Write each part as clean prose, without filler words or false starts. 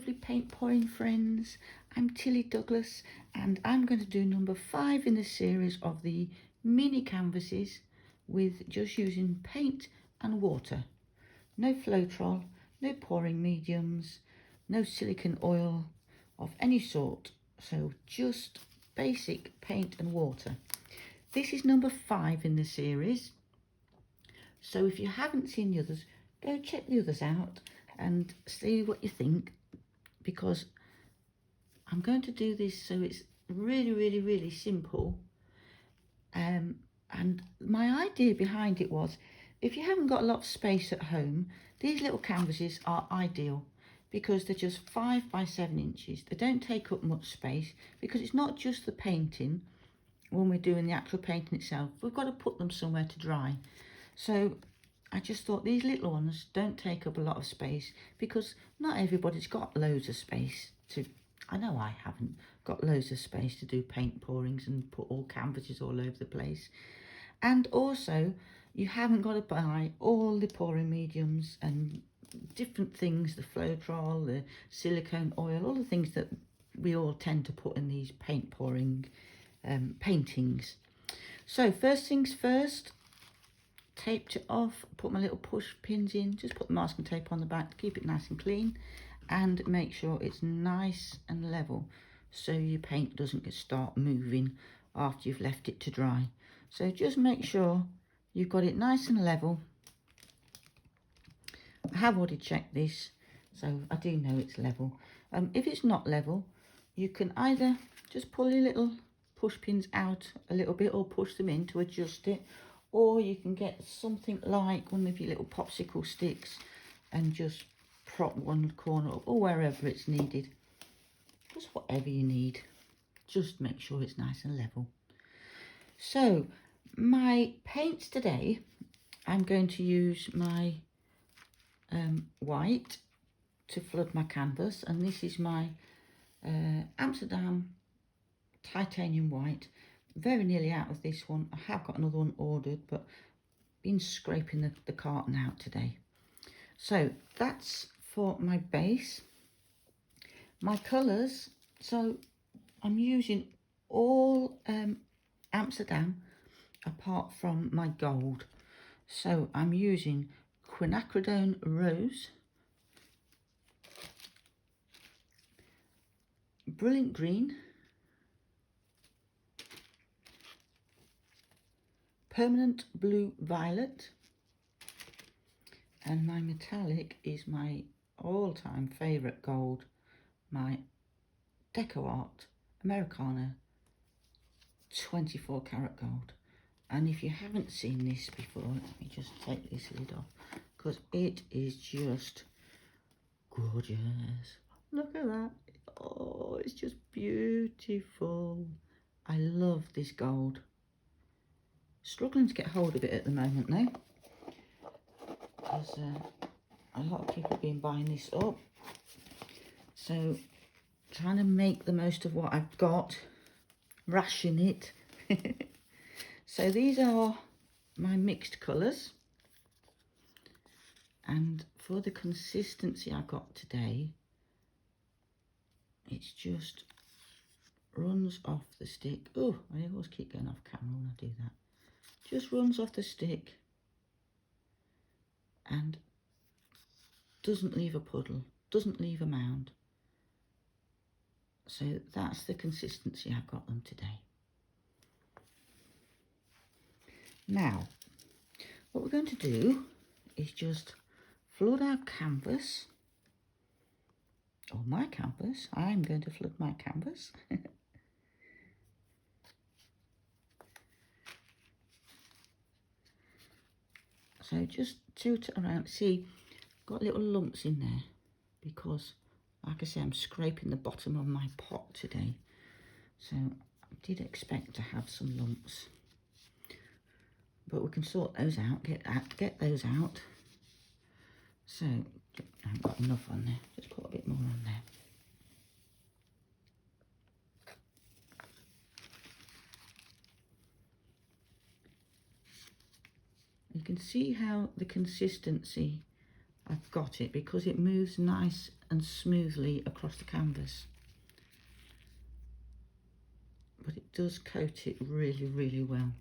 lovely paint pouring friends. I'm Tilly Douglas and I'm going to do number 5 in the series of the mini canvases with just using paint and water. No Floetrol, no pouring mediums, no silicone oil of any sort, so just basic paint and water. This is number 5 in the series, so if you haven't seen the others, go check the others out and see what you think, because I'm going to do this so it's really simple. And my idea behind it was, if you haven't got a lot of space at home, these little canvases are ideal because they're just 5 by 7 inches. They don't take up much space because it's not just the painting. When we're doing the actual painting itself, we've got to put them somewhere to dry. So I just thought these little ones don't take up a lot of space, because not everybody's got loads of space to, I know I haven't got loads of space to do paint pourings and put all canvases all over the place. And also, you haven't got to buy all the pouring mediums and different things, the Floetrol, the silicone oil, all the things that we all tend to put in these paint pouring paintings. So first things first, taped it off, put my little push pins in, just put the masking tape on the back to keep it nice and clean, and make sure it's nice and level so your paint doesn't start moving after you've left it to dry. So just make sure you've got it nice and level. I have already checked this, so I do know it's level. If it's not level, you can either just pull your little push pins out a little bit or push them in to adjust it, or you can get something like one of your little popsicle sticks and just prop one corner up, or wherever it's needed, just whatever you need. Just make sure it's nice and level. So my paints today, I'm going to use my white to flood my canvas, and this is my Amsterdam titanium white. Very nearly out of this one. I have got another one ordered, but been scraping the carton out today. So that's for my base. My colours, so I'm using all Amsterdam apart from my gold. So I'm using Quinacridone Rose, Brilliant Green, Permanent Blue Violet, and my metallic is my all-time favourite gold, my DecoArt Americana 24 karat gold. And if you haven't seen this before, let me just take this lid off, because it is just gorgeous. Look at that. Oh, it's just beautiful. I love this gold. Struggling to get hold of it at the moment now, because a lot of people have been buying this up. So trying to make the most of what I've got, ration it. So these are my mixed colours, and for the consistency I got today, it's just runs off the stick. Oh, I always keep going off camera when I do that. Just runs off the stick and doesn't leave a puddle, doesn't leave a mound. So that's the consistency I've got them today. Now, what we're going to do is just flood our canvas, or my canvas. I'm going to flood my canvas. So just tilt it around. See, got little lumps in there because, like I say, I'm scraping the bottom of my pot today. So I did expect to have some lumps, but we can sort those out, get those out. So I haven't got enough on there, just put a bit more on there. You can see how the consistency I've got it because it moves nice and smoothly across the canvas. But it does coat it really, really well.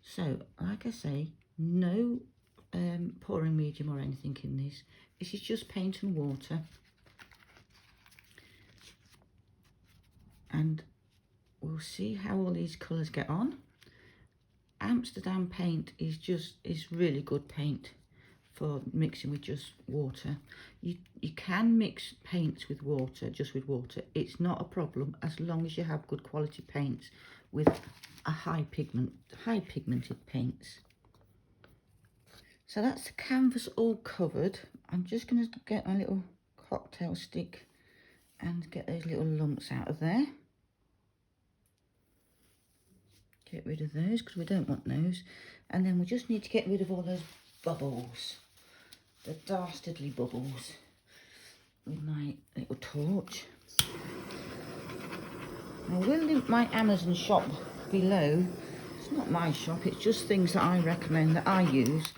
So, like I say, no pouring medium or anything in this. This is just paint and water. And we'll see how all these colours get on. Amsterdam paint is really good paint for mixing with just water. You can mix paints with water, just with water. It's not a problem as long as you have good quality paints with a high pigmented paints. So that's the canvas all covered. I'm just going to get my little cocktail stick and get those little lumps out of there. Get rid of those because we don't want those. And then we just need to get rid of all those bubbles. The dastardly bubbles. With my little torch. I will link my Amazon shop below. It's not my shop, it's just things that I recommend that I use.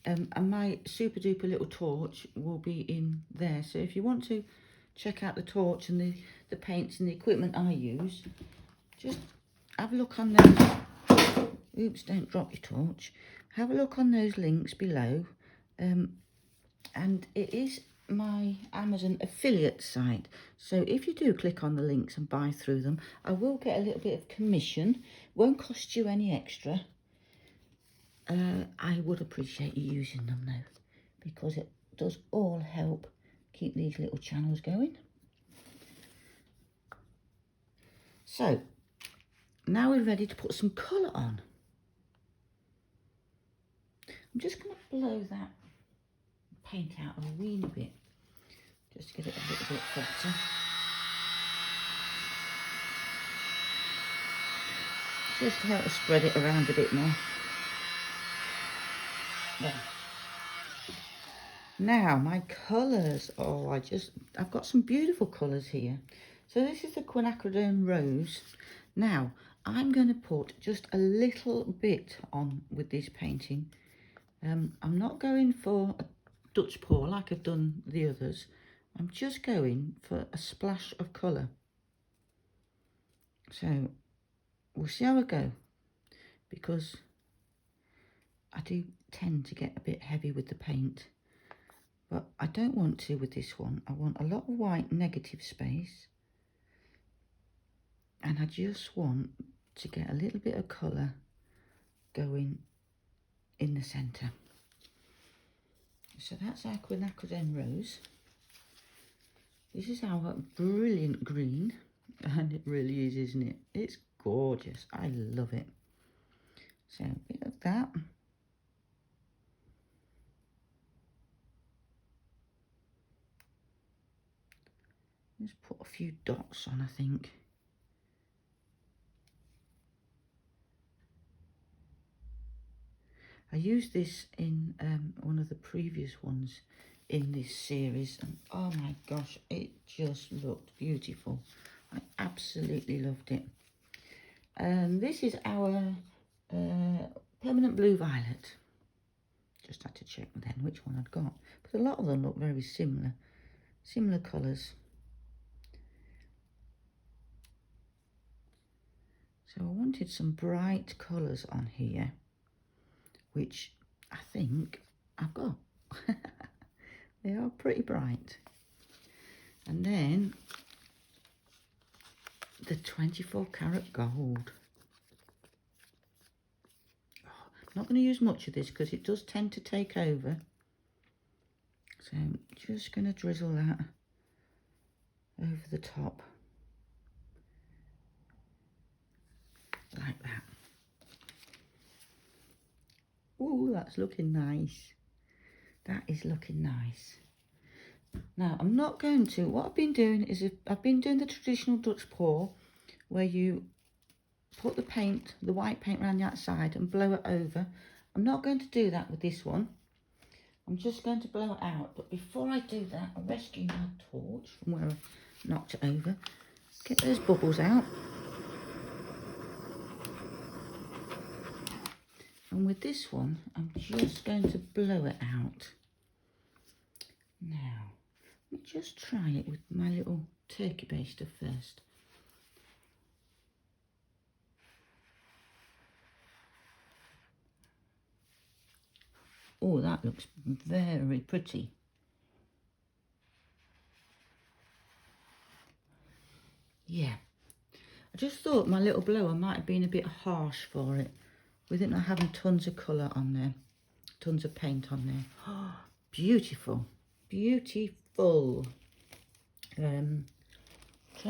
And my super duper little torch will be in there. So if you want to check out the torch and the paints and the equipment I use, just have a look on those. Oops, don't drop your torch. Have a look on those links below. And it is my Amazon affiliate site. So if you do click on the links and buy through them, I will get a little bit of commission. Won't cost you any extra. I would appreciate you using them though, because it does all help keep these little channels going. So now we're ready to put some colour on. I'm just going to blow that paint out a weeny bit, just to get it a little bit fatter. Just to help us spread it around a bit more. There. Now my colours, I've got some beautiful colours here. So this is the Quinacridone Rose. Now I'm going to put just a little bit on with this painting. I'm not going for a Dutch pour like I've done the others. I'm just going for a splash of colour. So we'll see how I go, because I do tend to get a bit heavy with the paint, but I don't want to with this one. I want a lot of white negative space, and I just want to get a little bit of colour going in the centre. So that's our Quinacridone Rose. This is our brilliant green, and it really is, isn't it? It's gorgeous. I love it. So a bit of that. Just put a few dots on, I think. I used this in one of the previous ones in this series, and oh my gosh, it just looked beautiful. I absolutely loved it. This is our permanent blue violet. Just had to check then which one I'd got, but a lot of them look very similar colours. So I wanted some bright colours on here, which I think I've got. They are pretty bright. And then the 24 karat gold. Oh, I'm not going to use much of this because it does tend to take over. So I'm just going to drizzle that over the top. Like that. Oh, that's looking nice. That is looking nice. Now, I'm not going to, what I've been doing is I've been doing the traditional Dutch pour, where you put the paint, the white paint around the outside and blow it over. I'm not going to do that with this one. I'm just going to blow it out. But before I do that, I'll rescue my torch from where I knocked it over. Get those bubbles out. And with this one, I'm just going to blow it out. Now, let me just try it with my little turkey baster first. Oh, that looks very pretty. Yeah, I just thought my little blower might have been a bit harsh for it, with it not having tons of colour on there, tons of paint on there. Oh, beautiful, beautiful. Trying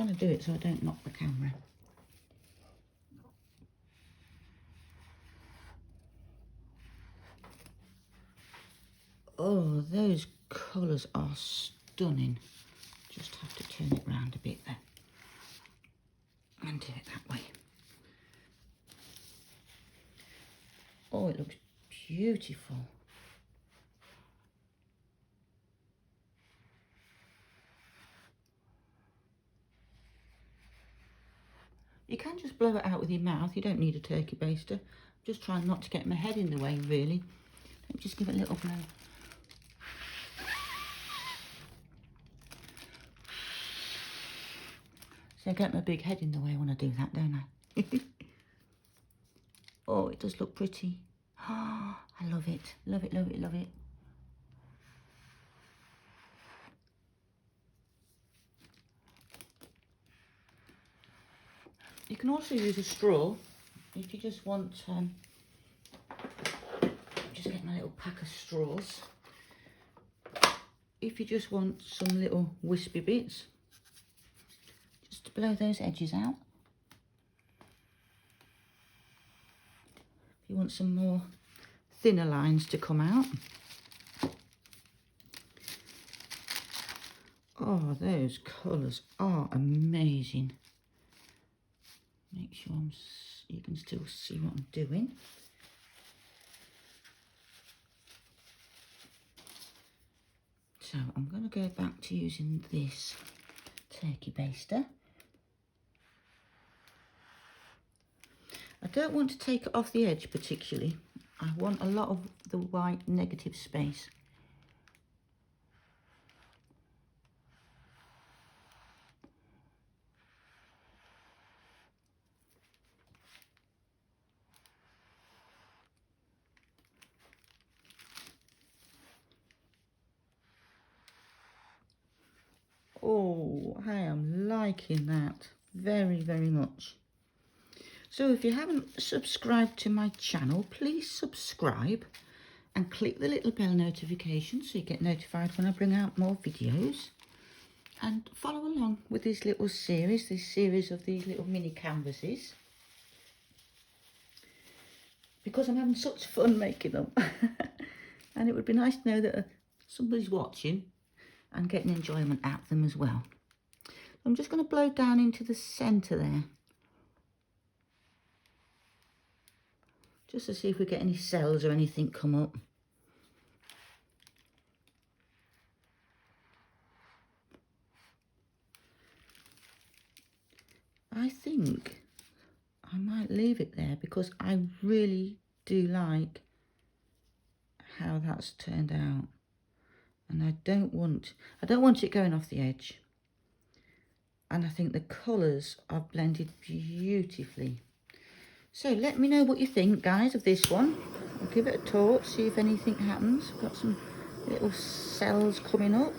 to do it so I don't knock the camera. Oh, those colours are stunning. Just have to turn it round a bit there and do it that way. Oh, it looks beautiful. You can just blow it out with your mouth. You don't need a turkey baster. I'm just trying not to get my head in the way, really. Let me just give it a little blow. So I get my big head in the way when I do that, don't I? Oh, it does look pretty. Oh, I love it. Love it, love it, love it. You can also use a straw if you just want, just get my little pack of straws. If you just want some little wispy bits, just to blow those edges out. If you want some more thinner lines to come out. Oh, those colours are amazing. Make sure you can still see what I'm doing. So I'm going to go back to using this turkey baster. I don't want to take it off the edge particularly. I want a lot of the white negative space. Oh, I am liking that very, very much. So if you haven't subscribed to my channel, please subscribe and click the little bell notification so you get notified when I bring out more videos. And follow along with this little series, this series of these little mini canvases. Because I'm having such fun making them. And it would be nice to know that somebody's watching and getting enjoyment out of them as well. I'm just going to blow down into the centre there. Just to see if we get any cells or anything come up. I think I might leave it there because I really do like how that's turned out. And I don't want it going off the edge. And I think the colours are blended beautifully. So let me know what you think, guys, of this one. I'll give it a torch, see if anything happens. Got some little cells coming up.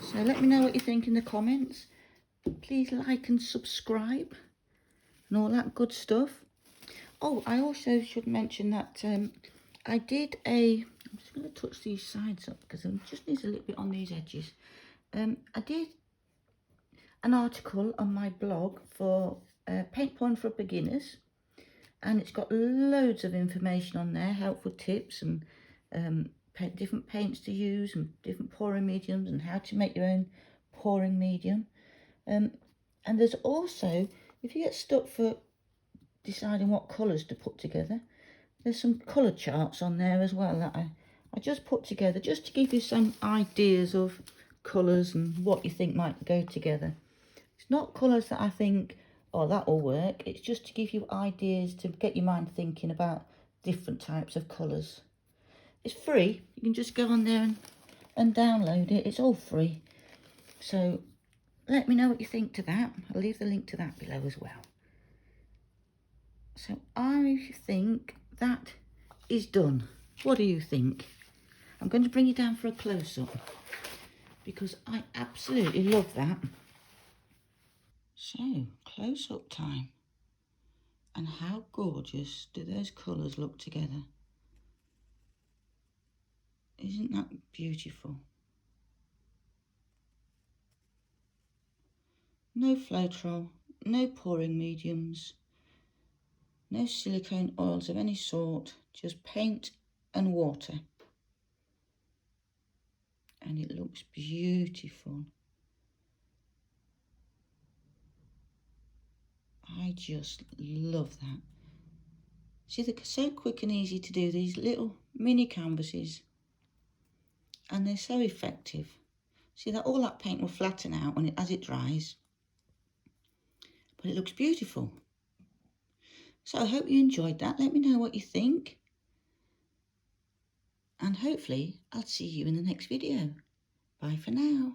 So let me know what you think in the comments. Please like and subscribe and all that good stuff. Oh, I also should mention that I did I'm just going to touch these sides up because it just needs a little bit on these edges. I did an article on my blog for paint pouring for beginners, and it's got loads of information on there, helpful tips and different paints to use and different pouring mediums and how to make your own pouring medium. And there's also, if you get stuck for deciding what colours to put together, there's some colour charts on there as well that I just put together just to give you some ideas of colours and what you think might go together. It's not colours that I think, oh, that will work. It's just to give you ideas to get your mind thinking about different types of colours. It's free. You can just go on there and download it. It's all free. So let me know what you think to that. I'll leave the link to that below as well. So I think that is done. What do you think? I'm going to bring you down for a close-up because I absolutely love that. So, close-up time. And how gorgeous do those colours look together? Isn't that beautiful? No Floetrol, no pouring mediums, no silicone oils of any sort, just paint and water. And it looks beautiful. I just love that. See, they're so quick and easy to do, these little mini canvases. And they're so effective. See that all that paint will flatten out as it dries. But it looks beautiful. So I hope you enjoyed that. Let me know what you think. And hopefully I'll see you in the next video. Bye for now.